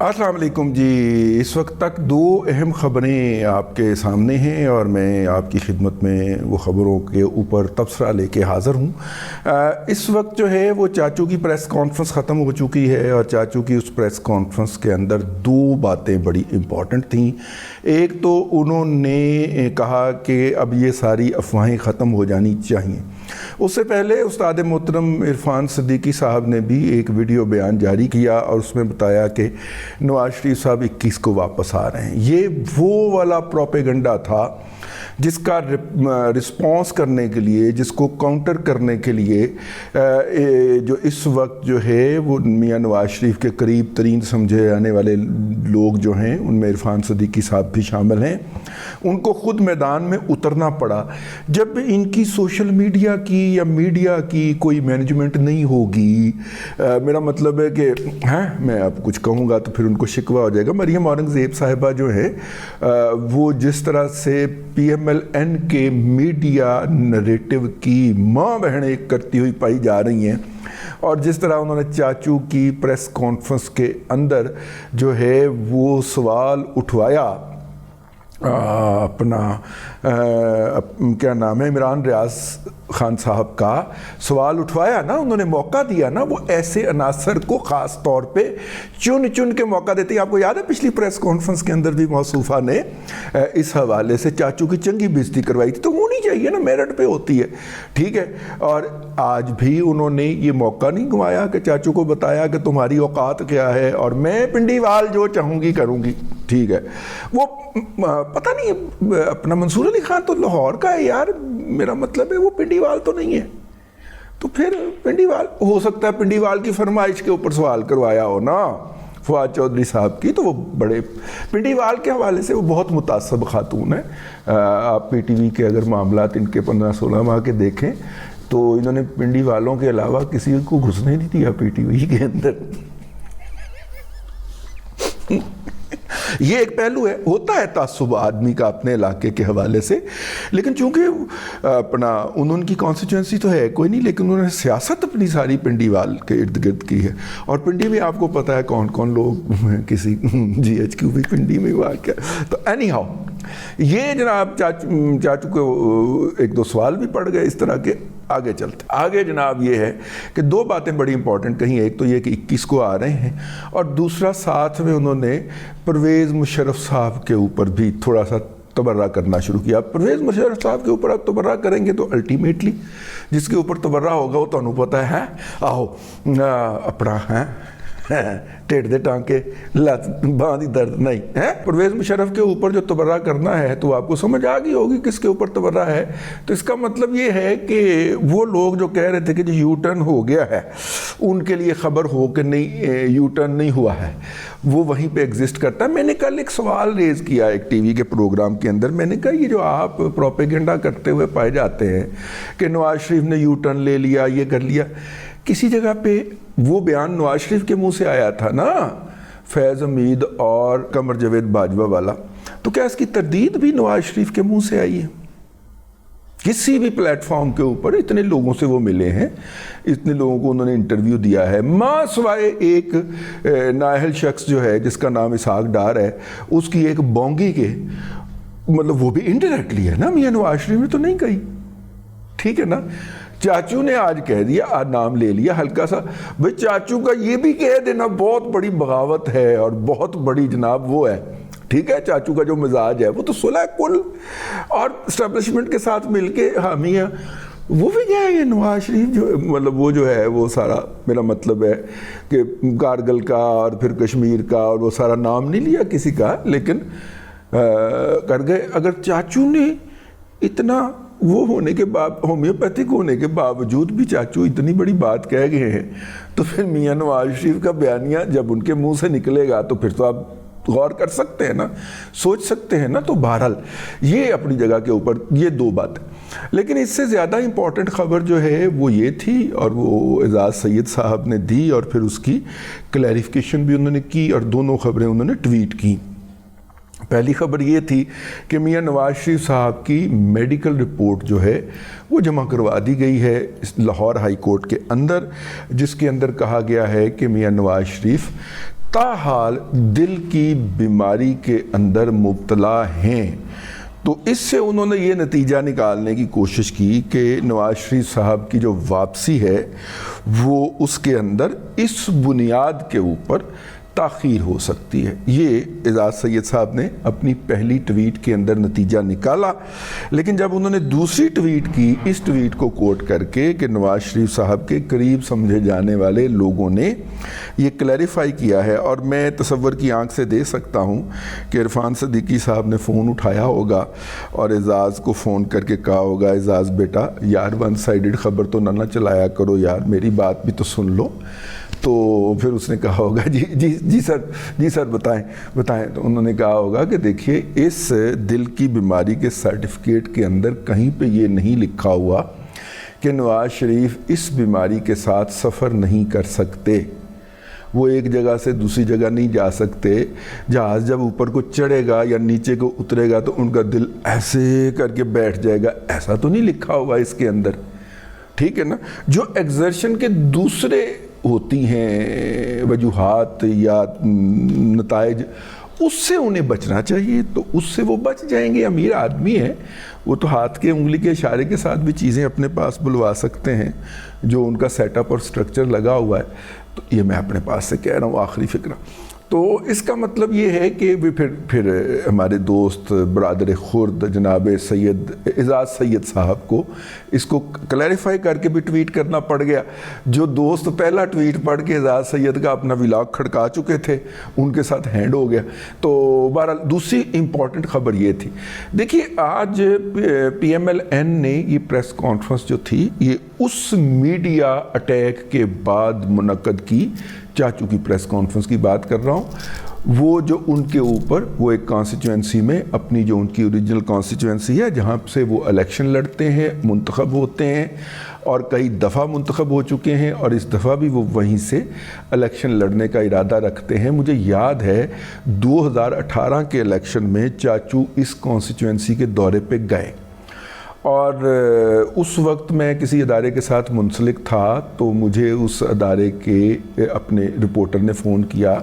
السلام علیکم جی. اس وقت تک دو اہم خبریں آپ کے سامنے ہیں اور میں آپ کی خدمت میں وہ خبروں کے اوپر تبصرہ لے کے حاضر ہوں. اس وقت جو ہے وہ چاچو کی پریس کانفرنس ختم ہو چکی ہے اور چاچو کی اس پریس کانفرنس کے اندر دو باتیں بڑی امپورٹنٹ تھیں. ایک تو انہوں نے کہا کہ اب یہ ساری افواہیں ختم ہو جانی چاہیے. اس سے پہلے استاد محترم عرفان صدیقی صاحب نے بھی ایک ویڈیو بیان جاری کیا اور اس میں بتایا کہ نواز شریف صاحب 21 کو واپس آ رہے ہیں. یہ وہ والا پروپیگنڈا تھا جس کا رسپانس کرنے کے لیے، جس کو کاؤنٹر کرنے کے لیے جو اس وقت جو ہے وہ میاں نواز شریف کے قریب ترین سمجھے جانے والے لوگ جو ہیں ان میں عرفان صدیقی صاحب بھی شامل ہیں، ان کو خود میدان میں اترنا پڑا. جب ان کی سوشل میڈیا کی یا میڈیا کی کوئی مینجمنٹ نہیں ہوگی، میرا مطلب ہے کہ میں اب کچھ کہوں گا تو پھر ان کو شکوہ ہو جائے گا. مریم اورنگزیب صاحبہ جو ہے وہ جس طرح سے پی ایم ایل این کے میڈیا نریٹو کی ماں بہنیں کرتی ہوئی پائی جا رہی ہیں، اور جس طرح انہوں نے چاچو کی پریس کانفرنس کے اندر جو ہے وہ سوال اٹھوایا اپنا کیا نام ہے عمران ریاض خان صاحب کا سوال اٹھوایا نا، انہوں نے موقع دیا نا. وہ ایسے عناصر کو خاص طور پہ چن کے موقع دیتے ہیں. آپ کو یاد ہے پچھلی پریس کانفرنس کے اندر بھی موصوفہ نے اس حوالے سے چاچو کی چنگی بےزتی کروائی تھی. تو ہونی چاہیے نا، میرٹ پہ ہوتی ہے، ٹھیک ہے. اور آج بھی انہوں نے یہ موقع نہیں گنوایا کہ چاچو کو بتایا کہ تمہاری اوقات کیا ہے اور میں پنڈی وال جو چاہوں گی کروں گی، ٹھیک ہے. وہ پتہ نہیں اپنا منصور علی خان تو لاہور کا ہے یار، میرا مطلب ہے وہ پنڈی وال تو نہیں ہے. تو پھر پنڈی وال ہو سکتا ہے پنڈی وال کی فرمائش کے اوپر سوال کروایا ہو نا فواد چودھری صاحب کی. تو وہ بڑے پنڈی وال کے حوالے سے وہ بہت متعصب خاتون ہے. آپ پی ٹی وی کے اگر معاملات ان کے 15-16 ماہ کے دیکھیں تو انہوں نے پنڈی والوں کے علاوہ کسی کو گھسنے نہیں دیا پی ٹی وی کے اندر. یہ ایک پہلو ہے، ہوتا ہے تعصب آدمی کا اپنے علاقے کے حوالے سے، لیکن چونکہ انہوں کی کانسٹیچوئنسی تو ہے کوئی نہیں، لیکن انہوں نے سیاست اپنی ساری پنڈی وال کے ارد گرد کی ہے. اور پنڈی میں آپ کو پتہ ہے کون کون لوگ کسی جی ایچ کیو بھی پنڈی میں واقع. تو اینی ہاؤ یہ جناب چاچو کو ایک دو سوال بھی پڑ گئے اس طرح کے. آگے چلتے آگے جناب یہ ہے کہ دو باتیں بڑی امپورٹنٹ کہیں. ایک تو یہ کہ 21 کو آ رہے ہیں، اور دوسرا ساتھ میں انہوں نے پرویز مشرف صاحب کے اوپر بھی تھوڑا سا تبرہ کرنا شروع کیا. پرویز مشرف صاحب کے اوپر آپ تبرہ کریں گے تو الٹیمیٹلی جس کے اوپر تبرہ ہوگا وہ تو پتہ ہے آہو اپنا ہے ٹیڑھ دے ٹانکے لات باندھی درد نہیں ہے. پرویز مشرف کے اوپر جو تبرہ کرنا ہے تو آپ کو سمجھ آ گئی ہوگی کس کے اوپر تبرہ ہے. تو اس کا مطلب یہ ہے کہ وہ لوگ جو کہہ رہے تھے کہ جو یو ٹرن ہو گیا ہے ان کے لیے خبر ہو کہ نہیں یو ٹرن نہیں ہوا ہے، وہ وہیں پہ ایگزسٹ کرتا ہے. میں نے کل ایک سوال ریز کیا ایک ٹی وی کے پروگرام کے اندر. میں نے کہا یہ جو آپ پروپیگنڈا کرتے ہوئے پائے جاتے ہیں کہ نواز شریف نے یو ٹرن لے لیا، یہ کر لیا، کسی جگہ پہ وہ بیان نواز شریف کے منہ سے آیا تھا نا فیض حمید اور قمر جاوید باجوہ والا، تو کیا اس کی تردید بھی نواز شریف کے منہ سے آئی ہے؟ کسی بھی پلیٹ فارم کے اوپر اتنے لوگوں سے وہ ملے ہیں، اتنے لوگوں کو انہوں نے انٹرویو دیا ہے، ماں سوائے ایک نااہل شخص جو ہے جس کا نام اسحاق ڈار ہے اس کی ایک بونگی کے، مطلب وہ بھی انڈائریکٹلی ہے نا، میاں نواز شریف نے تو نہیں کہی، ٹھیک ہے نا. چاچو نے آج کہہ دیا، آج نام لے لیا ہلکا سا. بھئی چاچو کا یہ بھی کہہ دینا بہت بڑی بغاوت ہے اور بہت بڑی جناب وہ ہے، ٹھیک ہے. چاچو کا جو مزاج ہے وہ تو صلح کل اور اسٹیبلشمنٹ کے ساتھ مل کے حامی ہے. وہ بھی کیا ہے یہ نواز شریف جو مطلب وہ جو ہے وہ سارا، میرا مطلب ہے کہ کارگل کا اور پھر کشمیر کا اور وہ سارا نام نہیں لیا کسی کا، لیکن کر گئے. اگر چاچو نے اتنا وہ ہونے کے ہومیوپیتھک ہونے کے باوجود بھی چاچو اتنی بڑی بات کہہ گئے ہیں، تو پھر میاں نواز شریف کا بیانیہ جب ان کے منہ سے نکلے گا تو پھر تو آپ غور کر سکتے ہیں نا، سوچ سکتے ہیں نا. تو بہرحال یہ اپنی جگہ کے اوپر یہ دو باتیں. لیکن اس سے زیادہ امپورٹنٹ خبر جو ہے وہ یہ تھی، اور وہ اعزاز سید صاحب نے دی اور پھر اس کی کلیریفیکیشن بھی انہوں نے کی، اور دونوں خبریں انہوں نے ٹویٹ کی. پہلی خبر یہ تھی کہ میاں نواز شریف صاحب کی میڈیکل رپورٹ جو ہے وہ جمع کروا دی گئی ہے لاہور ہائی کورٹ کے اندر، جس کے اندر کہا گیا ہے کہ میاں نواز شریف تاحال دل کی بیماری کے اندر مبتلا ہیں۔ تو اس سے انہوں نے یہ نتیجہ نکالنے کی کوشش کی کہ نواز شریف صاحب کی جو واپسی ہے وہ اس کے اندر اس بنیاد کے اوپر تاخیر ہو سکتی ہے۔ یہ اعجاز سید صاحب نے اپنی پہلی ٹویٹ کے اندر نتیجہ نکالا، لیکن جب انہوں نے دوسری ٹویٹ کی، اس ٹویٹ کو کوٹ کر کے کہ نواز شریف صاحب کے قریب سمجھے جانے والے لوگوں نے یہ کلیریفائی کیا ہے، اور میں تصور کی آنکھ سے دے سکتا ہوں کہ عرفان صدیقی صاحب نے فون اٹھایا ہوگا اور اعجاز کو فون کر کے کہا ہوگا، اعجاز بیٹا یار ون سائیڈڈ خبر تو نہ چلایا کرو یار، میری بات بھی تو سن لو۔ تو پھر اس نے کہا ہوگا جی سر بتائیں۔ تو انہوں نے کہا ہوگا کہ دیکھیے اس دل کی بیماری کے سرٹیفکیٹ کے اندر کہیں پہ یہ نہیں لکھا ہوا کہ نواز شریف اس بیماری کے ساتھ سفر نہیں کر سکتے، وہ ایک جگہ سے دوسری جگہ نہیں جا سکتے، جہاز جب اوپر کو چڑھے گا یا نیچے کو اترے گا تو ان کا دل ایسے کر کے بیٹھ جائے گا، ایسا تو نہیں لکھا ہوا اس کے اندر، ٹھیک ہے نا۔ جو ایگزرشن کے دوسرے ہوتی ہیں وجوہات یا نتائج، اس سے انہیں بچنا چاہیے، تو اس سے وہ بچ جائیں گے۔ امیر آدمی ہے، وہ تو ہاتھ کے انگلی کے اشارے کے ساتھ بھی چیزیں اپنے پاس بلوا سکتے ہیں، جو ان کا سیٹ اپ اور سٹرکچر لگا ہوا ہے۔ تو یہ میں اپنے پاس سے کہہ رہا ہوں آخری فکرہ۔ تو اس کا مطلب یہ ہے کہ پھر ہمارے دوست برادر خرد جناب سید اعجاز سید صاحب کو اس کو کلیریفائی کر کے بھی ٹویٹ کرنا پڑ گیا۔ جو دوست پہلا ٹویٹ پڑھ کے اعجاز سید کا اپنا ولاگ کھڑکا چکے تھے، ان کے ساتھ ہینڈ ہو گیا۔ تو بہرحال دوسری امپورٹنٹ خبر یہ تھی، دیکھیے آج پی ایم ایل این نے یہ پریس کانفرنس جو تھی، یہ اس میڈیا اٹیک کے بعد منعقد کی، چاچو کی پریس کانفرنس کی بات کر رہا ہوں، وہ جو ان کے اوپر وہ ایک کانسٹیچوئنسی میں اپنی جو ان کی اوریجنل کانسٹیچوئنسی ہے جہاں سے وہ الیکشن لڑتے ہیں، منتخب ہوتے ہیں، اور کئی دفعہ منتخب ہو چکے ہیں، اور اس دفعہ بھی وہ وہیں سے الیکشن لڑنے کا ارادہ رکھتے ہیں۔ مجھے یاد ہے 2018 کے الیکشن میں چاچو اس کانسٹیچوئنسی کے دورے پہ گئے، اور اس وقت میں کسی ادارے کے ساتھ منسلک تھا، تو مجھے اس ادارے کے اپنے رپورٹر نے فون کیا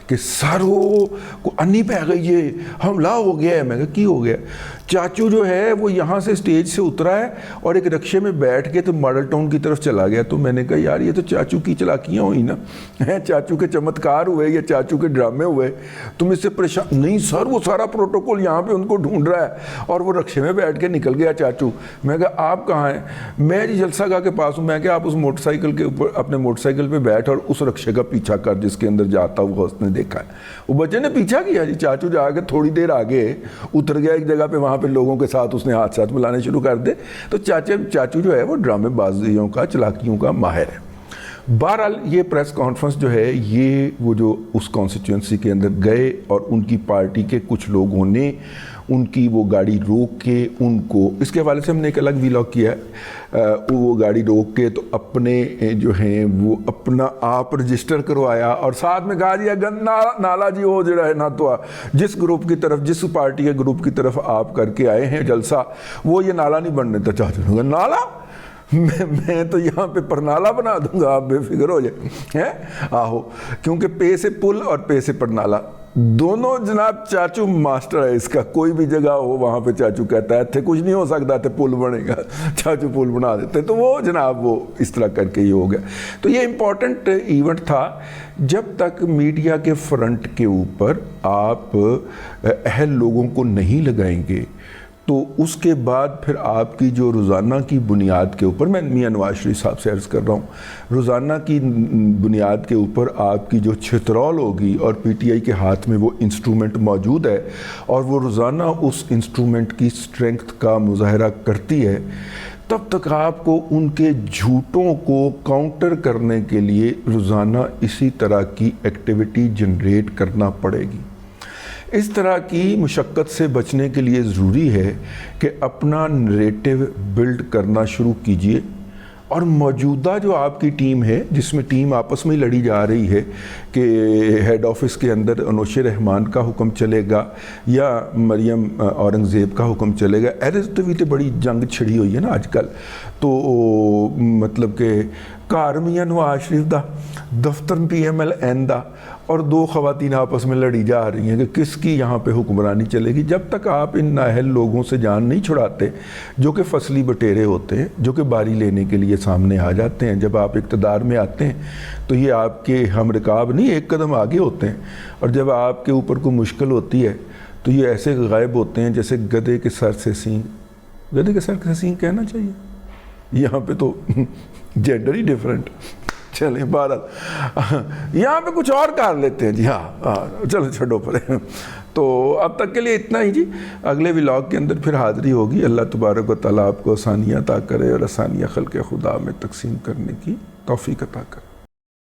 کہ سر وہ کو انی پہ گئی ہے، حملہ ہو گیا ہے۔ میں کہا کی ہو گیا؟ چاچو جو ہے وہ یہاں سے سٹیج سے اترا ہے اور ایک رکشے میں بیٹھ کے تو ماڈل ٹاؤن کی طرف چلا گیا۔ تو میں نے کہا یار یہ تو چاچو کی چلاکیاں ہوئی نا، چاچو کے چمتکار ہوئے یا چاچو کے ڈرامے ہوئے، تم اس سے پریشان نہیں؟ سر وہ سارا پروٹوکول یہاں پہ ان کو ڈھونڈ رہا ہے، اور وہ رکشے میں بیٹھ کے نکل گیا چاچو۔ میں کہا آپ کہاں ہیں؟ میں جی جلسہ گاہ کے پاس ہوں۔ میں کہا آپ اس موٹر سائیکل کے اوپر اپنے موٹر سائیکل پہ بیٹھ اور اس رکشے کا پیچھا کر جس کے اندر جاتا ہوا اس نے دیکھا ہے۔ وہ بچے نے پیچھا کیا جی، چاچو جا کے تھوڑی دیر آگے اتر گیا ایک جگہ پہ، وہاں پہ لوگوں کے ساتھ اس نے ہاتھ ساتھ ملانے شروع کر دے۔ تو چاچو جو ہے وہ ڈرامے بازیوں کا، چلاکیوں کا ماہر ہے۔ بہرحال یہ پریس کانفرنس جو ہے، یہ وہ جو اس کانسٹیچوئنسی کے اندر گئے اور ان کی پارٹی کے کچھ لوگوں نے ان کی وہ گاڑی روک کے ان کو، اس کے حوالے سے ہم نے ایک الگ ویلاگ کیا ہے، وہ گاڑی روک کے تو اپنے جو ہیں وہ اپنا آپ رجسٹر کروایا، اور ساتھ میں کہا جی نالا جی وہ جو ہے نا، تو جس گروپ کی طرف، جس پارٹی کے گروپ کی طرف آپ کر کے آئے ہیں جلسہ، وہ یہ نالا نہیں بننے دیتا۔ چاچو نے کہا نالا؟ میں تو یہاں پہ پرنالا بنا دوں گا، آپ بے فکر ہو جائے۔ آہو، کیونکہ پے سے پل اور پے سے پرنالا دونوں جناب چاچو ماسٹر ہے اس کا، کوئی بھی جگہ ہو وہاں پہ چاچو کہتا ہے تھے کچھ نہیں ہو سکتا تھے پل بنے گا، چاچو پل بنا دیتے۔ تو وہ جناب وہ اس طرح کر کے ہی ہو گیا۔ تو یہ امپورٹنٹ ایونٹ تھا۔ جب تک میڈیا کے فرنٹ کے اوپر آپ اہل لوگوں کو نہیں لگائیں گے، تو اس کے بعد پھر آپ کی جو روزانہ کی بنیاد کے اوپر، میں میاں نواز شریف صاحب سے عرض کر رہا ہوں، روزانہ کی بنیاد کے اوپر آپ کی جو چھترول ہوگی، اور پی ٹی آئی کے ہاتھ میں وہ انسٹرومنٹ موجود ہے اور وہ روزانہ اس انسٹرومنٹ کی سٹرنگتھ کا مظاہرہ کرتی ہے، تب تک آپ کو ان کے جھوٹوں کو کاؤنٹر کرنے کے لیے روزانہ اسی طرح کی ایکٹیویٹی جنریٹ کرنا پڑے گی۔ اس طرح کی مشقت سے بچنے کے لیے ضروری ہے کہ اپنا نریٹو بلڈ کرنا شروع کیجئے، اور موجودہ جو آپ کی ٹیم ہے، جس میں ٹیم آپس میں لڑی جا رہی ہے کہ ہیڈ آفس کے اندر انوش رحمان کا حکم چلے گا یا مریم اورنگزیب کا حکم چلے گا، ایز تو بڑی جنگ چھڑی ہوئی ہے نا آج کل۔ تو مطلب کہ گھر میاں نواز شریف دا، دفتر PMLN دا، اور 2 خواتین آپس میں لڑی جا رہی ہیں کہ کس کی یہاں پہ حکمرانی چلے گی۔ جب تک آپ ان نااہل لوگوں سے جان نہیں چھڑاتے جو کہ فصلی بٹیرے ہوتے ہیں، جو کہ باری لینے کے لیے سامنے آ جاتے ہیں، جب آپ اقتدار میں آتے ہیں تو یہ آپ کے ہم رکاب نہیں، ایک قدم آگے ہوتے ہیں، اور جب آپ کے اوپر کوئی مشکل ہوتی ہے تو یہ ایسے غائب ہوتے ہیں جیسے گدھے کے سر سے سینگ۔ گدھے کے سر سے سینگ کہنا چاہیے، یہاں پہ تو جینڈر ہی ڈیفرنٹ۔ چلیں بہرحال یہاں پہ کچھ اور کر لیتے ہیں جی، ہاں چلو چھوڑو پڑے۔ تو اب تک کے لیے اتنا ہی جی، اگلے ولاگ کے اندر پھر حاضری ہوگی۔ اللہ تبارک و تعالیٰ آپ کو آسانیاں عطا کرے اور آسانیاں خلق خدا میں تقسیم کرنے کی توفیق عطا کرے۔